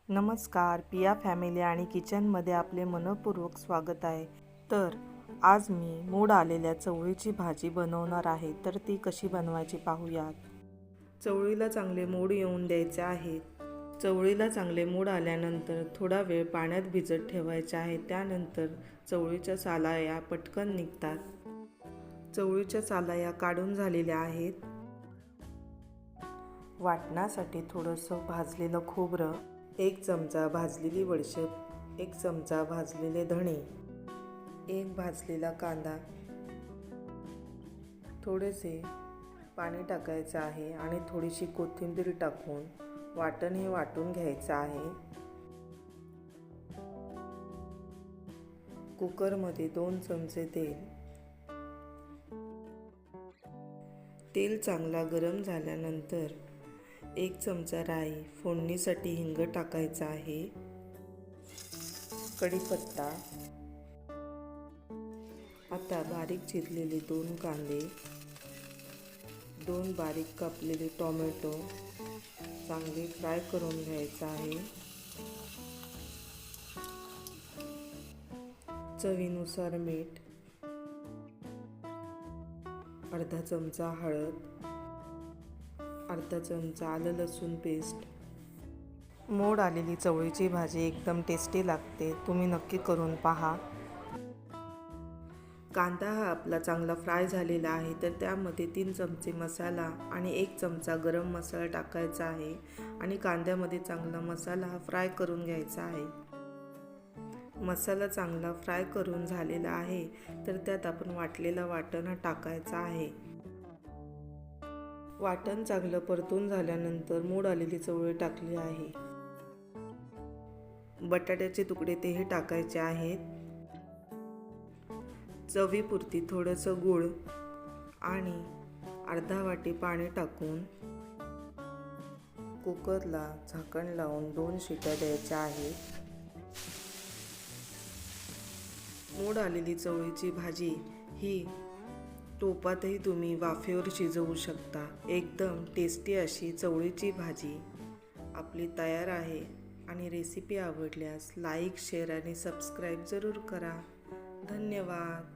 नमस्कार, पिया फॅमिली आणि किचनमध्ये आपले मनपूर्वक स्वागत आहे. तर आज मी मोड आलेल्या चवळीची भाजी बनवणार आहे. तर ती कशी बनवायची पाहूयात. चवळीला चांगले मोड येऊन द्यायचे आहेत. चवळीला चांगले मोड आल्यानंतर थोडा वेळ पाण्यात भिजत ठेवायचे आहे. त्यानंतर चवळीच्या सालाया पटकन निघतात. चवळीच्या सालाया काढून झालेल्या आहेत. वाटण्यासाठी थोडंसं भाजलेलं खोबरं, 1 चमचा भाजलेली बडीशेप, 1 चमचा भाजलेले धणे, 1 भाजलेला कांदा, थोडेसे पाणी टाकायचं आहे आणि थोडीशी कोथिंबीर टाकून वाटण हे वाटून घ्यायचं आहे. कुकरमध्ये 2 चमचे तेल चांगला गरम झाल्यानंतर 1 चमचा राई, फोडणीसाठी हिंग टाकायचा आहे. कढीपत्ता, आता बारीक चिरलेले 2 कांदे, 2 बारीक कापलेले टोमॅटो चांगले फ्राय करून घ्यायचं आहे. चवीनुसार मीठ, अर्धा चमचा हळद, अर्धा चमचा आलं लसूण पेस्ट. मोड आलेली चवळीची भाजी एकदम टेस्टी लागते. तुम्ही नक्की करून पहा. कांदा हा आपला चांगला फ्राय झालेला आहे. तर त्यामध्ये 3 चमचे मसाला आणि 1 चमचा गरम मसाला टाकायचा आहे आणि कांद्यामध्ये चांगला मसाला हा फ्राय करून घ्यायचा आहे. मसाला चांगला फ्राय करून झालेला आहे. तर त्यात आपण वाटलेला वाटण हा टाकायचा आहे. वाटण चांगलं परतून झाल्यानंतर मोड आलेली चवळी टाकली आहे. बटाट्याचे तुकडे तेही टाकायचे आहेत. चवीपुरती थोडंसं गूळ आणि अर्धा वाटी पाणी टाकून कुकरला झाकण लावून 2 शिट्या द्यायच्या आहेत. मोड आलेली चवळीची भाजी ही टोपातही तुम्ही वाफेवर शिजवू शकता. एकदम टेस्टी अशी चवळीची भाजी आपली तयार आहे. आणि रेसिपी आवडल्यास लाईक, शेअर आणि सबस्क्राईब जरूर करा. धन्यवाद.